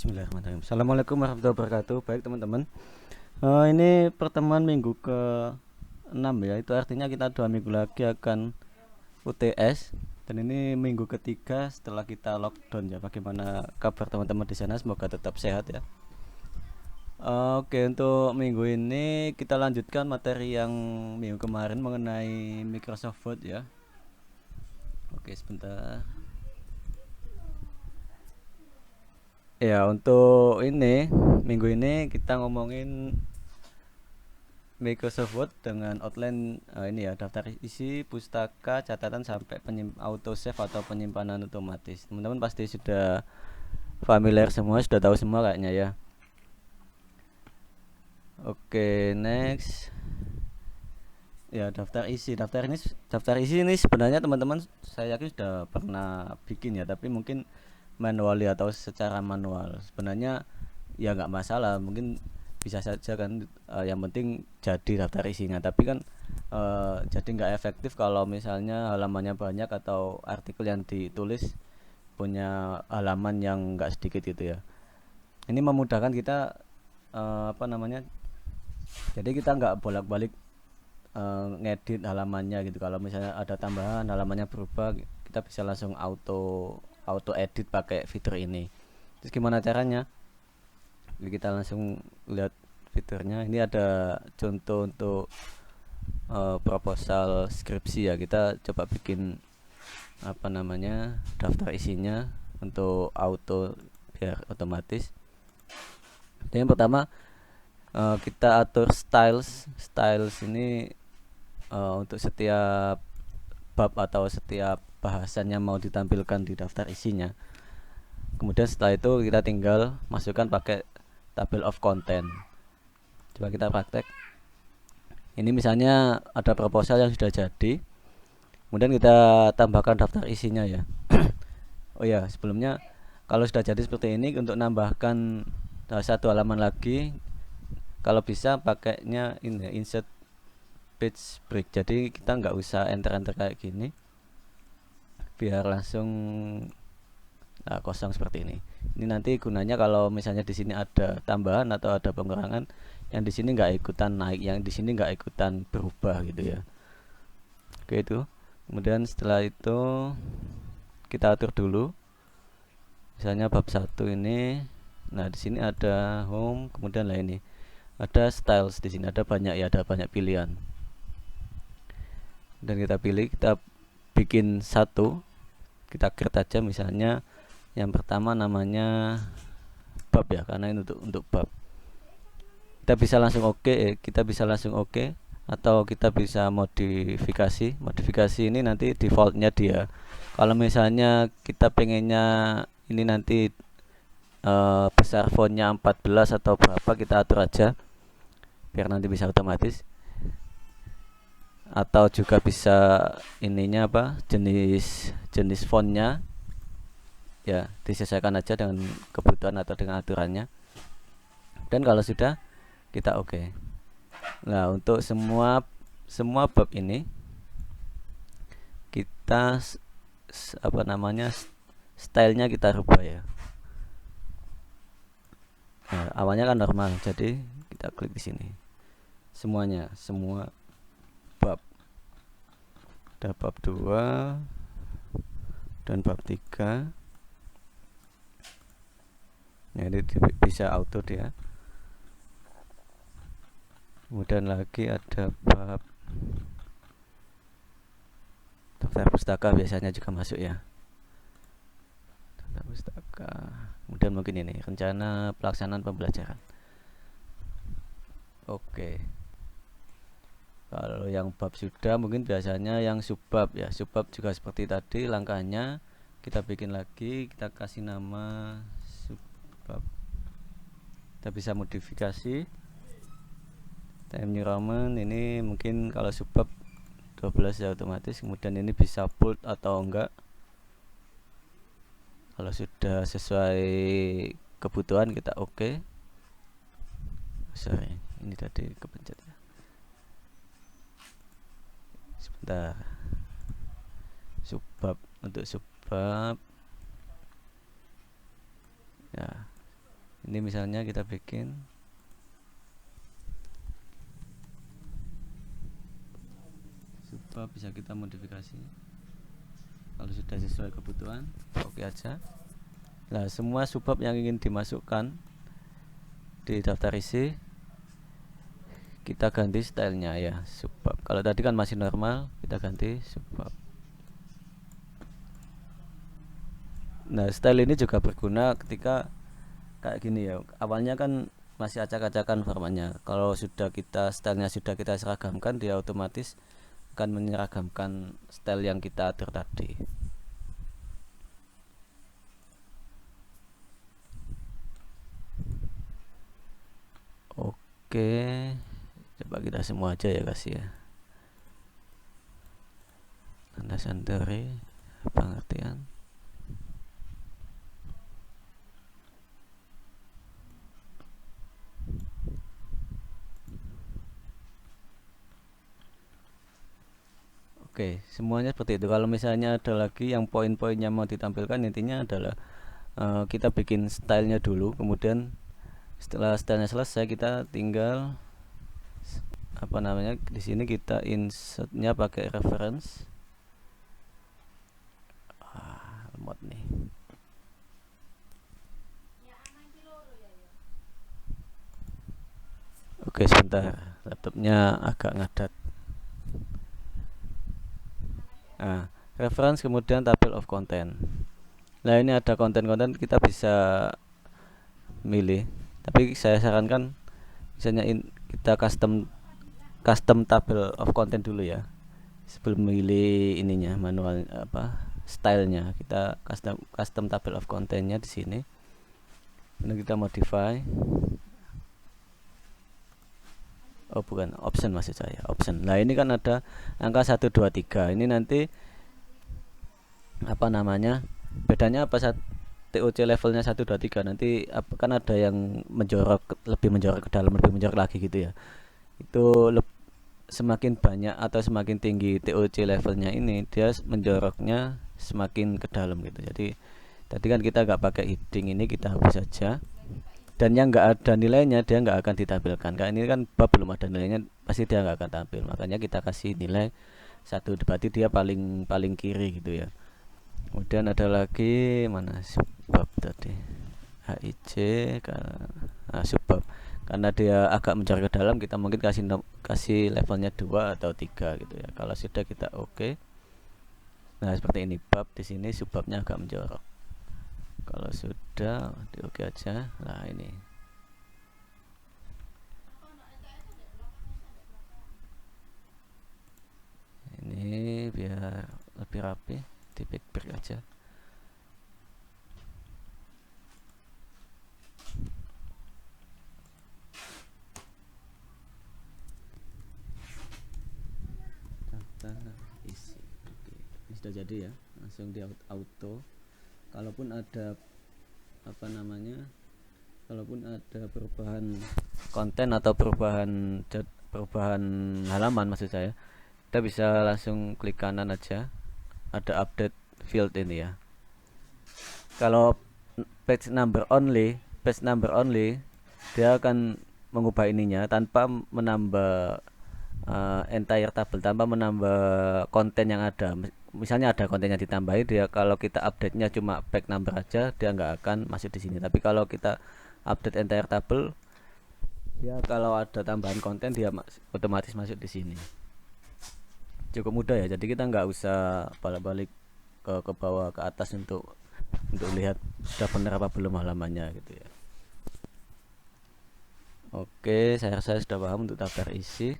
Bismillahirrahmanirrahim. Assalamualaikum warahmatullahi wabarakatuh. Baik teman-teman, ini pertemuan minggu ke-6 ya. Itu artinya kita 2 minggu lagi akan UTS. Dan ini minggu ketiga setelah kita lockdown ya. Bagaimana kabar teman-teman di sana? Semoga tetap sehat ya. Oke, untuk minggu ini kita lanjutkan materi yang minggu kemarin mengenai Microsoft Word ya. Oke, sebentar. Ya, untuk ini minggu ini kita ngomongin Microsoft Word dengan outline ini ya, daftar isi, pustaka, catatan sampai auto save atau penyimpanan otomatis. Teman-teman pasti sudah familiar semua, sudah tahu semua kayaknya ya. Oke, next. Ya, daftar isi. Daftar isi ini sebenarnya teman-teman saya yakin sudah pernah bikin ya, tapi mungkin manual atau secara manual. Sebenarnya ya nggak masalah, mungkin bisa saja kan, yang penting jadi daftar isinya. Tapi kan jadi nggak efektif kalau misalnya halamannya banyak atau artikel yang ditulis punya halaman yang nggak sedikit gitu ya. Ini memudahkan kita, apa namanya, jadi kita nggak bolak-balik ngedit halamannya gitu. Kalau misalnya ada tambahan halamannya berubah, kita bisa langsung auto auto edit pakai fitur ini. Terus gimana caranya? Jadi kita langsung lihat fiturnya. Ini ada contoh untuk proposal skripsi ya. Kita coba bikin apa namanya, daftar isinya untuk auto biar otomatis. Jadi yang pertama, kita atur styles ini untuk setiap bab atau setiap bahasan yang mau ditampilkan di daftar isinya. Kemudian setelah itu kita tinggal masukkan pakai table of content. Coba kita praktek. Ini misalnya ada proposal yang sudah jadi, kemudian kita tambahkan daftar isinya ya. Oh ya, sebelumnya kalau sudah jadi seperti ini, untuk nambahkan satu halaman lagi, kalau bisa pakainya ini insert page break. Jadi kita nggak usah enter kayak gini, biar langsung kosong seperti ini. Ini nanti gunanya kalau misalnya di sini ada tambahan atau ada pengurangan, yang di sini nggak ikutan naik, yang di sini nggak ikutan berubah gitu ya. Oke itu. Kemudian setelah itu kita atur dulu. Misalnya bab 1 ini. Nah, di sini ada home, kemudian lah ini. Ada styles di sini, ada banyak ya, ada banyak pilihan. Dan kita pilih, kita bikin satu. Kita create aja misalnya yang pertama namanya bab ya, karena ini untuk bab. Kita bisa langsung oke, atau kita bisa modifikasi ini nanti defaultnya dia. Kalau misalnya kita pengennya ini nanti besar fontnya 14 atau berapa, kita atur aja biar nanti bisa otomatis. Atau juga bisa ininya apa, jenis fontnya ya, disesuaikan aja dengan kebutuhan atau dengan aturannya. Dan kalau sudah, kita oke. Nah, untuk semua bab ini kita apa namanya, stylenya kita rubah ya. Nah, awalnya kan normal, jadi kita klik di sini. Semua bab. Ada bab 2 dan bab 3. Nah, ini bisa auto dia. Kemudian lagi ada bab daftar pustaka, biasanya juga masuk ya. Daftar pustaka. Kemudian mungkin ini rencana pelaksanaan pembelajaran. Oke. Kalau yang bab sudah, mungkin biasanya yang subbab ya. Subbab juga seperti tadi langkahnya. Kita bikin lagi, kita kasih nama subbab. Kita bisa modifikasi. Time New Roman ini mungkin kalau subbab 12 ya otomatis. Kemudian ini bisa bold atau enggak. Kalau sudah sesuai kebutuhan kita oke. Sorry, ini tadi kepencet ya. Sebentar. Subbab, untuk subbab ya, Ini misalnya kita bikin subbab, bisa kita modifikasi kalau sudah sesuai kebutuhan, oke aja. Nah, semua subbab yang ingin dimasukkan di daftar isi kita ganti stylenya ya, subbab. Kalau tadi kan masih normal, kita ganti subbab. Nah, style ini juga berguna ketika kayak gini ya. Awalnya kan masih acak-acakan formatnya. Kalau sudah kita stylenya sudah kita seragamkan, dia otomatis akan menyeragamkan style yang kita atur tadi. Oke, coba kita semua aja ya kasih ya. Landasan dari pengertian. Oke, semuanya seperti itu. Kalau misalnya ada lagi yang poin-poinnya mau ditampilkan, intinya adalah kita bikin stylenya dulu, kemudian setelah stylenya selesai kita tinggal apa namanya, di sini kita insertnya pakai reference. Lemot nih. Oke, sebentar, laptopnya agak ngadat. Nah, reference kemudian table of content. Nah, ini ada konten-konten kita bisa milih, tapi saya sarankan misalnya kita custom table of content dulu ya, sebelum milih ininya manual stylenya. Kita custom table of contentnya di sini. Ini kita modify. Oh bukan, option maksud saya, option. Nah, ini kan ada angka 1 2 3. Ini nanti apa namanya? Bedanya apa saat TOC levelnya 1 2 3 nanti kan ada yang lebih menjorok ke dalam, lebih menjorok lagi gitu ya. Itu semakin banyak atau semakin tinggi TOC levelnya ini, dia menjoroknya semakin ke dalam gitu. Jadi tadi kan kita nggak pakai heading, ini kita hapus saja. Dan yang nggak ada nilainya dia nggak akan ditampilkan. Karena ini kan bab belum ada nilainya, pasti dia nggak akan tampil. Makanya kita kasih nilai 1, berarti dia paling kiri gitu ya. Kemudian ada lagi mana subbab tadi, HIJ subbab. Karena dia agak menjorok ke dalam, kita mungkin kasih levelnya 2 atau 3 gitu ya. Kalau sudah kita oke. Nah, seperti ini bab, di sini subbabnya agak menjorok. Kalau sudah di oke aja. Nah, ini biar lebih rapi, di backpack aja. Isi. Oke. Ini sudah jadi ya, langsung di auto. Kalaupun ada kalaupun ada perubahan konten atau perubahan halaman maksud saya, kita bisa langsung klik kanan aja, ada update field ini ya. Kalau page number only dia akan mengubah ininya tanpa menambah entire table, tanpa menambah konten yang ada. Misalnya ada konten yang ditambahi, dia kalau kita update nya cuma page number aja, dia nggak akan masuk di sini. Tapi kalau kita update entire table, dia kalau ada tambahan konten dia otomatis masuk di sini. Cukup mudah ya, jadi kita nggak usah balik-balik ke bawah ke atas untuk lihat sudah benar apa belum halamannya gitu ya. Oke, saya rasa sudah paham untuk daftar isi.